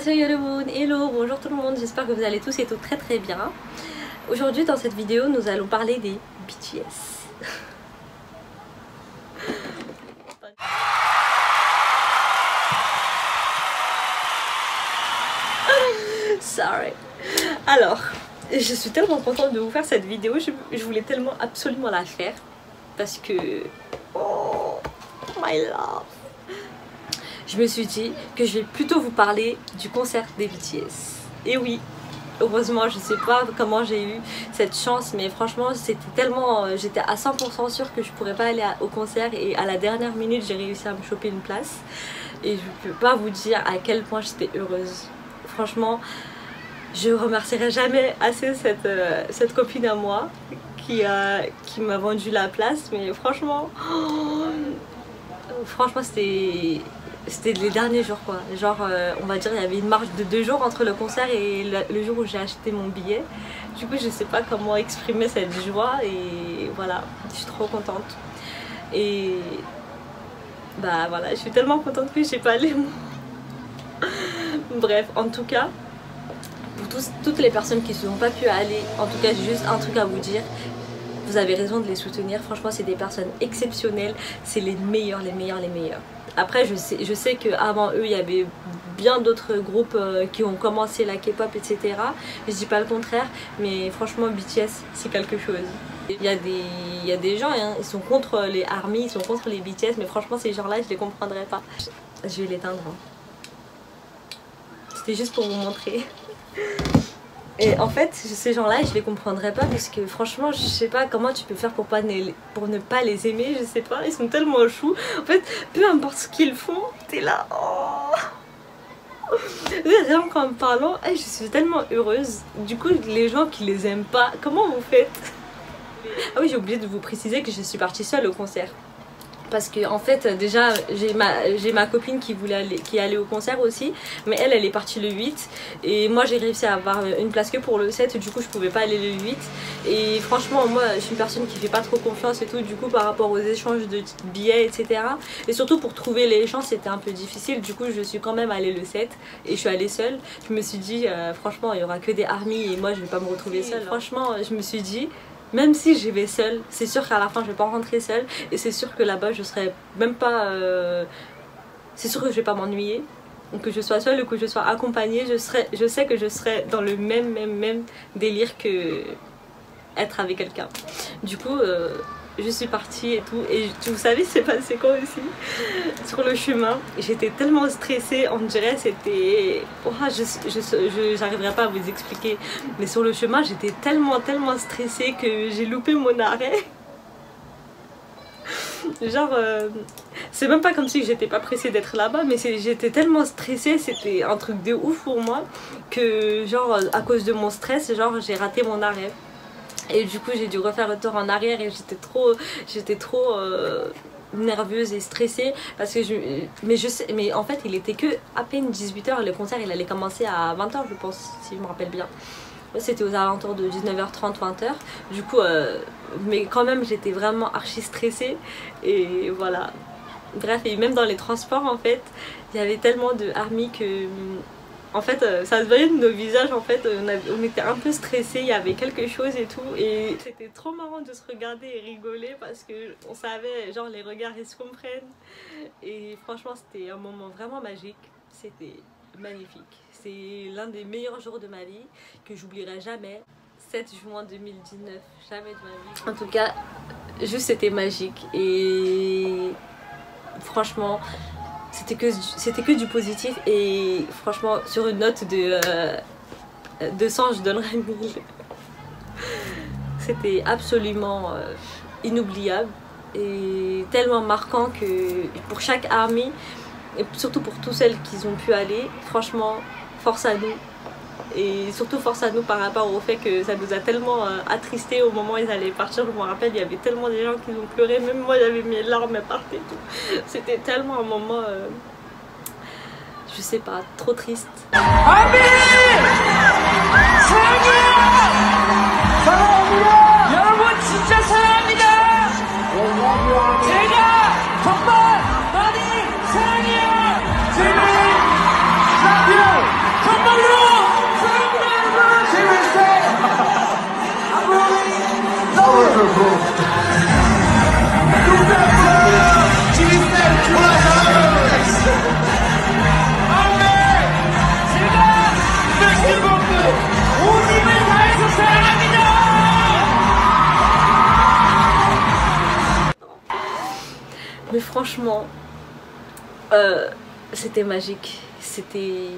Annyeonghaseyo 여러분, hello, bonjour tout le monde, j'espère que vous allez tous et toutes très très bien. Aujourd'hui dans cette vidéo nous allons parler des BTS. Sorry. Alors, je suis tellement contente de vous faire cette vidéo, je voulais tellement absolument la faire parce que... Oh, my love. Je me suis dit que je vais plutôt vous parler du concert des BTS. Et oui, heureusement, je sais pas comment j'ai eu cette chance, mais franchement, c'était tellement... j'étais à 100% sûre que je pourrais pas aller au concert et à la dernière minute, j'ai réussi à me choper une place. Et je peux pas vous dire à quel point j'étais heureuse. Franchement, je remercierai jamais assez cette copine à moi qui m'a vendu la place, mais franchement, c'était les derniers jours quoi. Genre on va dire il y avait une marge de 2 jours entre le concert et le jour où j'ai acheté mon billet. Du coup je sais pas comment exprimer cette joie et voilà, je suis trop contente. Et bah voilà, je suis tellement contente que j'ai pas les mots. Bref, en tout cas, pour toutes les personnes qui ne sont pas pu aller, en tout cas j'ai juste un truc à vous dire. Vous avez raison de les soutenir, franchement c'est des personnes exceptionnelles, c'est les meilleurs, les meilleurs, les meilleurs. Après je sais qu'avant eux il y avait bien d'autres groupes qui ont commencé la K-pop etc. Je dis pas le contraire, mais franchement BTS c'est quelque chose. Il y a des gens, hein, ils sont contre les ARMY, ils sont contre les BTS, mais franchement ces gens là je les comprendrais pas. Je vais l'éteindre. C'était juste pour vous montrer. Et en fait, ces gens-là, je les comprendrais pas parce que franchement, je sais pas comment tu peux faire pour ne pas les aimer, je sais pas, ils sont tellement choux. En fait, peu importe ce qu'ils font, t'es là. Oh. Rien qu'en me parlant, je suis tellement heureuse. Du coup, les gens qui les aiment pas, comment vous faites? Ah oui, j'ai oublié de vous préciser que je suis partie seule au concert. Parce que en fait déjà j'ai ma copine qui est allée au concert aussi, mais elle est partie le 8 et moi j'ai réussi à avoir une place que pour le 7, du coup je pouvais pas aller le 8 et franchement moi je suis une personne qui fait pas trop confiance et tout, du coup par rapport aux échanges de billets etc. Et surtout pour trouver les gens c'était un peu difficile, du coup je suis quand même allée le 7 et je suis allée seule. Je me suis dit franchement il y aura que des ARMY et moi je vais pas me retrouver seule. Franchement je me suis dit même si j'y vais seule, c'est sûr qu'à la fin je vais pas rentrer seule et c'est sûr que là-bas je serai même pas... c'est sûr que je vais pas m'ennuyer. Que je sois seule ou que je sois accompagnée, je sais que je serai dans le même délire que être avec quelqu'un. Du coup je suis partie et tout et vous savez c'est passé quoi aussi sur le chemin, j'étais tellement stressée, on dirait c'était... Oh, j'arriverai pas à vous expliquer, mais sur le chemin j'étais tellement stressée que j'ai loupé mon arrêt. Genre c'est même pas comme si j'étais pas pressée d'être là-bas, mais j'étais tellement stressée, c'était un truc de ouf pour moi que genre à cause de mon stress genre j'ai raté mon arrêt. Et du coup j'ai dû refaire le tour en arrière et j'étais trop nerveuse et stressée parce que mais en fait il était que à peine 18 h, le concert il allait commencer à 20 h je pense si je me rappelle bien. C'était aux alentours de 19h30 20 h. Du coup mais quand même j'étais vraiment archi stressée et voilà. Bref, et même dans les transports en fait il y avait tellement de ARMY que en fait ça se voyait de nos visages, en fait on était un peu stressés, il y avait quelque chose et tout et c'était trop marrant de se regarder et rigoler parce que on savait genre les regards ils se comprennent et franchement c'était un moment vraiment magique, c'était magnifique, c'est l'un des meilleurs jours de ma vie que j'oublierai jamais. 7 juin 2019, jamais de ma vie. En tout cas juste c'était magique et franchement c'était que du positif et franchement sur une note de 100 je donnerais 1000. C'était absolument inoubliable et tellement marquant que pour chaque ARMY et surtout pour toutes celles qui ont pu aller, franchement force à nous et surtout force à nous par rapport au fait que ça nous a tellement attristés au moment où ils allaient partir. Je me rappelle il y avait tellement de gens qui ont pleuré, même moi j'avais mes larmes partout. C'était tellement un moment je sais pas, trop triste. ARMY! 사랑합니다! 여러분 진짜 사랑합니다! 제가 정말 많이 사랑해요! 지민! love you! franchement, c'était magique. C'était...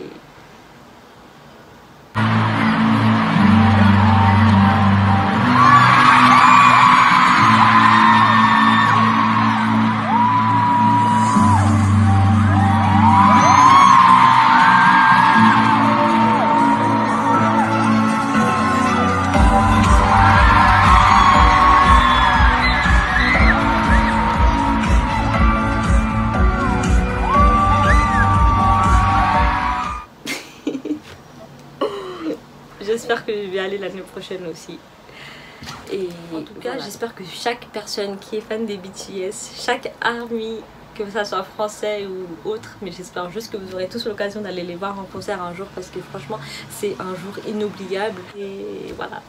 J'espère que je vais aller l'année prochaine aussi. Et en tout cas, j'espère que chaque personne qui est fan des BTS, chaque ARMY, que ça soit français ou autre, mais j'espère juste que vous aurez tous l'occasion d'aller les voir en concert un jour parce que franchement, c'est un jour inoubliable. Et voilà.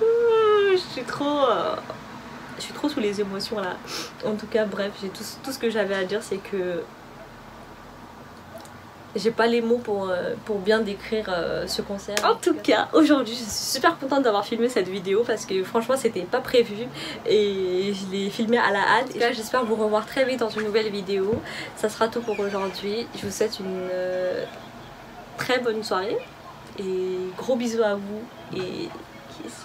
Je suis trop sous les émotions là. En tout cas, bref, j'ai tout ce que j'avais à dire, c'est que j'ai pas les mots pour bien décrire ce concert. En tout cas, aujourd'hui, je suis super contente d'avoir filmé cette vidéo parce que franchement, c'était pas prévu et je l'ai filmé à la hâte. Et là, j'espère vous revoir très vite dans une nouvelle vidéo. Ça sera tout pour aujourd'hui. Je vous souhaite une très bonne soirée et gros bisous à vous et kiss.